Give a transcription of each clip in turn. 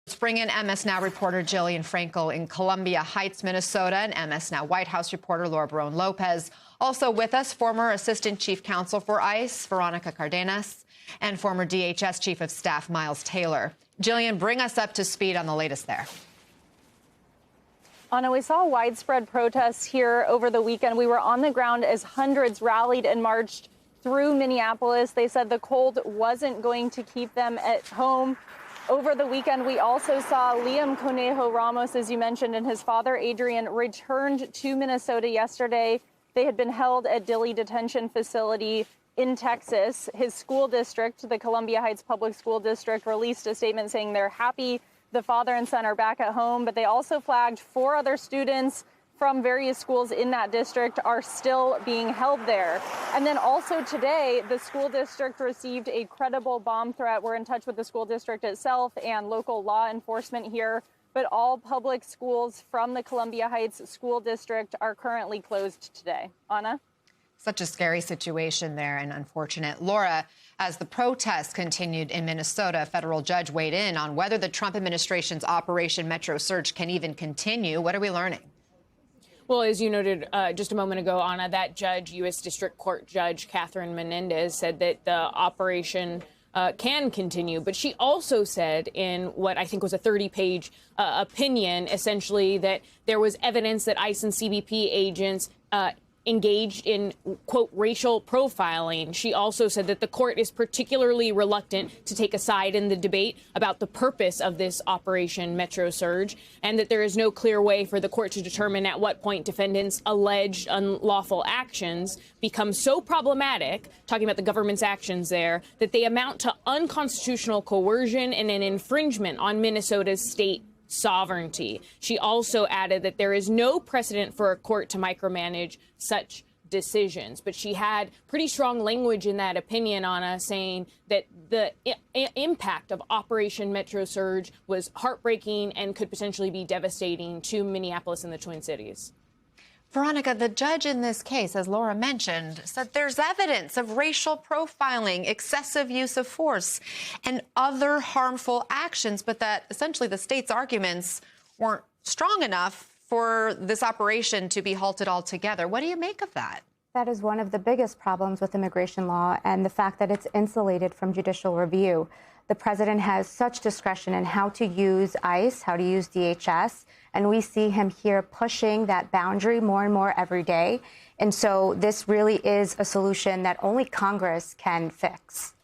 Let's bring in MS Now reporter Jillian Frankel in Columbia Heights, Minnesota, and MS Now White House reporter Laura Barone Lopez. Also with us, former Assistant Chief Counsel for ICE, Veronica Cardenas, and former DHS Chief of Staff, Miles Taylor. Jillian, bring us up to speed on the latest there. Anna, we saw widespread protests here over the weekend. We were on the ground as hundreds rallied and marched through Minneapolis. They said the cold wasn't going to keep them at home. Over the weekend, we also saw Liam Conejo Ramos, as you mentioned, and his father, Adrian, returned to Minnesota yesterday. They had been held at Dilley Detention Facility in Texas. His school district, the Columbia Heights Public School District, released a statement saying they're happy the father and son are back at home, but they also flagged 4 other students from various schools in that district are still being held there. And then also today, the school district received a credible bomb threat. We're in touch with the school district itself and local law enforcement here, but all public schools from the Columbia Heights School District are currently closed today. Anna? Such a scary situation there and unfortunate. Laura, as the protests continued in Minnesota, a federal judge weighed in on whether the Trump administration's Operation Metro Surge can even continue. What are we learning? Well, as you noted just a moment ago, Anna, that judge, U.S. District Court Judge Catherine Menendez, said that the operation can continue. But she also said in what I think was a 30-page opinion, essentially, that there was evidence that ICE and CBP agents engaged in, quote, racial profiling. She also said that the court is particularly reluctant to take a side in the debate about the purpose of this Operation Metro Surge, and that there is no clear way for the court to determine at what point defendants' alleged unlawful actions become so problematic, talking about the government's actions there, that they amount to unconstitutional coercion and an infringement on Minnesota's state sovereignty. She also added that there is no precedent for a court to micromanage such decisions. But she had pretty strong language in that opinion, Anna, saying that the impact of Operation Metro Surge was heartbreaking and could potentially be devastating to Minneapolis and the Twin Cities. Veronica, the judge in this case, as Laura mentioned, said there's evidence of racial profiling, excessive use of force, and other harmful actions, but that essentially the state's arguments weren't strong enough for this operation to be halted altogether. What do you make of that? That is one of the biggest problems with immigration law and the fact that it's insulated from judicial review. The president has such discretion in how to use ICE, how to use DHS, and we see him here pushing that boundary more and more every day. And so this really is a solution that only Congress can fix.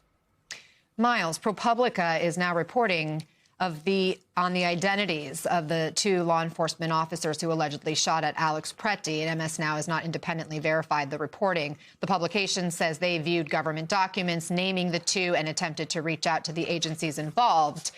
Miles, ProPublica is now reporting on the identities of the 2 law enforcement officers who allegedly shot at Alex Pretty, and MS Now has not independently verified the reporting. The publication says they viewed government documents naming the 2 and attempted to reach out to the agencies involved.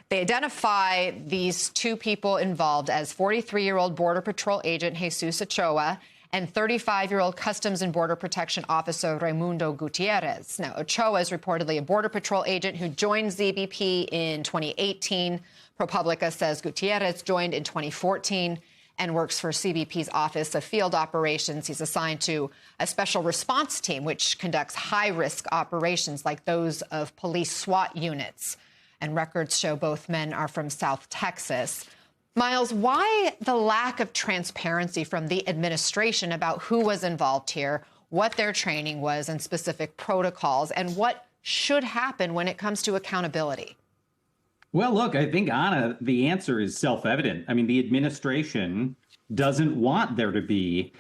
They identify these 2 people involved as 43-year-old Border Patrol agent Jesus Ochoa and 35-year-old Customs and Border Protection Officer Raimundo Gutierrez. Now, Ochoa is reportedly a Border Patrol agent who joined ZBP in 2018. ProPublica says Gutierrez joined in 2014 and works for CBP's Office of Field Operations. He's assigned to a special response team, which conducts high-risk operations like those of police SWAT units. And records show both men are from South Texas. Miles, why the lack of transparency from the administration about who was involved here, what their training was, and specific protocols, and what should happen when it comes to accountability? Well, look, I think, Anna, the answer is self-evident. I mean, the administration doesn't want there to be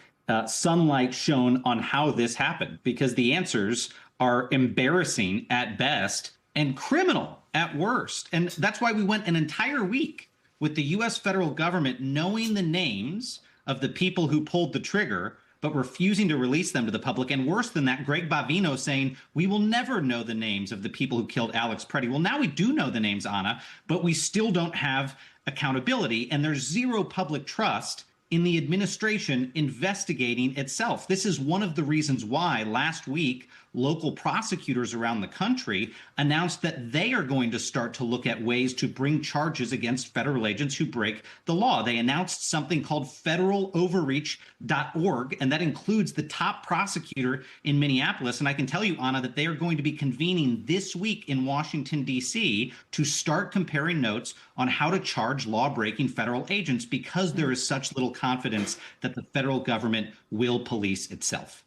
sunlight shown on how this happened, because the answers are embarrassing at best and criminal at worst. And that's why we went an entire week with the U.S. federal government knowing the names of the people who pulled the trigger, but refusing to release them to the public. And worse than that, Greg Bavino saying, we will never know the names of the people who killed Alex Pretty. Well, now we do know the names, Anna, but we still don't have accountability. And there's zero public trust in the administration investigating itself. This is one of the reasons why last week local prosecutors around the country announced that they are going to start to look at ways to bring charges against federal agents who break the law. They announced something called federaloverreach.org, and that includes the top prosecutor in Minneapolis. And I can tell you, Anna, that they are going to be convening this week in Washington, D.C. to start comparing notes on on how to charge law-breaking federal agents because there is such little confidence that the federal government will police itself.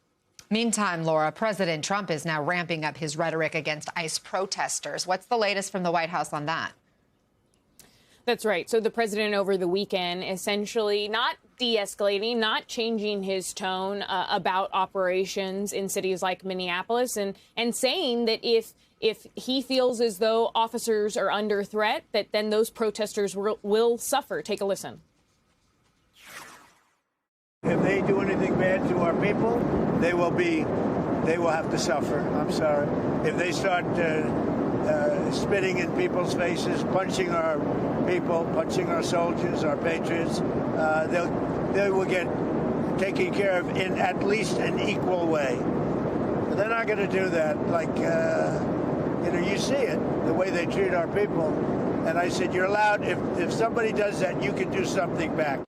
Meantime, Laura, President Trump is now ramping up his rhetoric against ICE protesters. What's the latest from the White House on that? That's right. So the president over the weekend essentially not de-escalating, not changing his tone about operations in cities like Minneapolis and saying that if he feels as though officers are under threat, that then those protesters will suffer. Take a listen. If they do anything bad to our people, they will have to suffer. I'm sorry. If they start spitting in people's faces, punching our people, punching our soldiers, our patriots, they will get taken care of in at least an equal way. But they're not going to do that. Like, you see it, the way they treat our people. And I said, you're allowed, if somebody does that, you can do something back.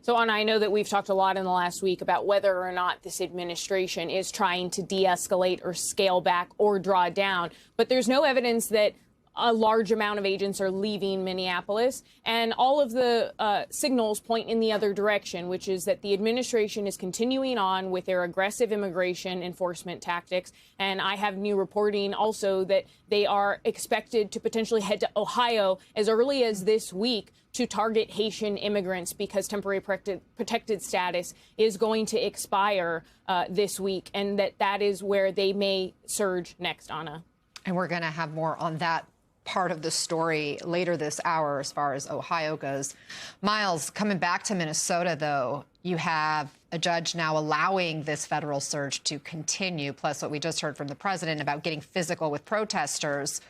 So, Anna, I know that we've talked a lot in the last week about whether or not this administration is trying to de-escalate or scale back or draw down. But there's no evidence that a large amount of agents are leaving Minneapolis. And all of the signals point in the other direction, which is that the administration is continuing on with their aggressive immigration enforcement tactics. And I have new reporting also that they are expected to potentially head to Ohio as early as this week to target Haitian immigrants because temporary protected status is going to expire this week, and that is where they may surge next, Anna. And we're going to have more on that part of the story later this hour as far as Ohio goes. Miles, coming back to Minnesota, though, you have a judge now allowing this federal surge to continue, plus what we just heard from the president about getting physical with protesters.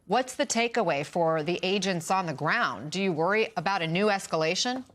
What's the takeaway for the agents on the ground? Do you worry about a new escalation?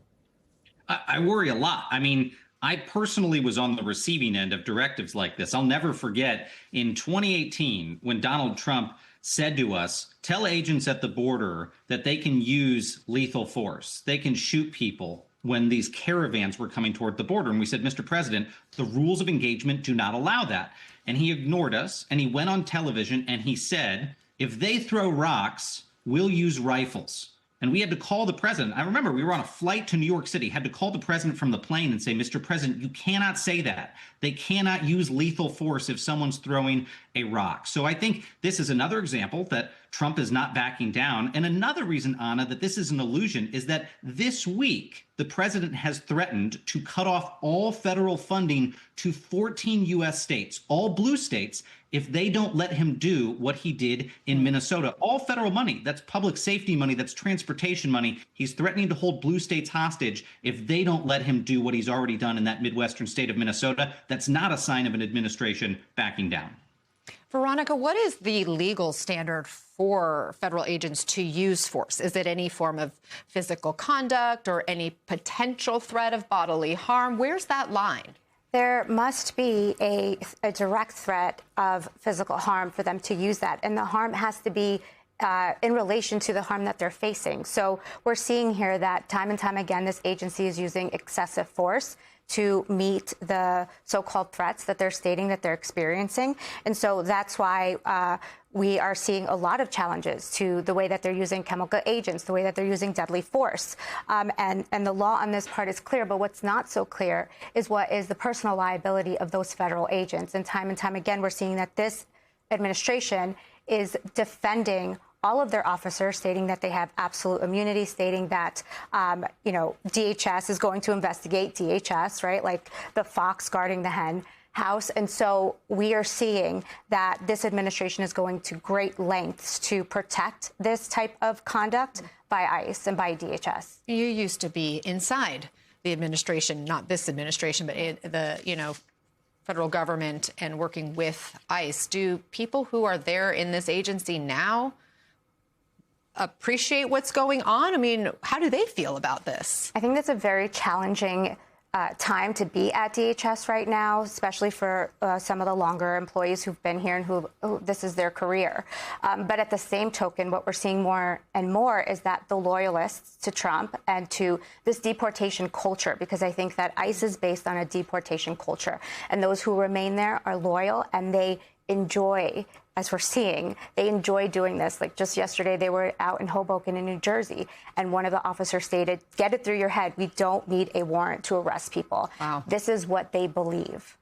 I worry a lot. I mean, I personally was on the receiving end of directives like this. I'll never forget in 2018 when Donald Trump said to us, tell agents at the border that they can use lethal force. They can shoot people when these caravans were coming toward the border. And we said, Mr. President, the rules of engagement do not allow that. And he ignored us, and he went on television and he said, if they throw rocks, we'll use rifles. And we had to call the president. I remember we were on a flight to New York City, had to call the president from the plane and say, Mr. President, you cannot say that. They cannot use lethal force if someone's throwing a rock. So I think this is another example that Trump is not backing down. And another reason, Anna, that this is an illusion is that this week, the president has threatened to cut off all federal funding to 14 U.S. states, all blue states, if they don't let him do what he did in Minnesota. All federal money, that's public safety money, that's transportation money. He's threatening to hold blue states hostage if they don't let him do what he's already done in that Midwestern state of Minnesota. That's not a sign of an administration backing down. Veronica, what is the legal standard for federal agents to use force? Is it any form of physical conduct or any potential threat of bodily harm? Where's that line? There must be a direct threat of physical harm for them to use that. And the harm has to be in relation to the harm that they're facing. So we're seeing here that time and time again, this agency is using excessive force to meet the so-called threats that they're stating that they're experiencing. And so that's why we are seeing a lot of challenges to the way that they're using chemical agents, the way that they're using deadly force. And the law on this part is clear, but what's not so clear is what is the personal liability of those federal agents. And time again, we're seeing that this administration is defending all of their officers, stating that they have absolute immunity, stating that, DHS is going to investigate DHS, right? Like the fox guarding the hen house. And so we are seeing that this administration is going to great lengths to protect this type of conduct by ICE and by DHS. You used to be inside the administration, not this administration, but the federal government and working with ICE. Do people who are there in this agency now appreciate what's going on? I mean, how do they feel about this? I think that's a very challenging time to be at DHS right now, especially for some of the longer employees who've been here and who this is their career. But at the same token, what we're seeing more and more is that the loyalists to Trump and to this deportation culture, because I think that ICE is based on a deportation culture, and those who remain there are loyal and they enjoy as we're seeing, they enjoy doing this. Like just yesterday, they were out in Hoboken in New Jersey, and one of the officers stated, "Get it through your head. We don't need a warrant to arrest people." Wow. This is what they believe.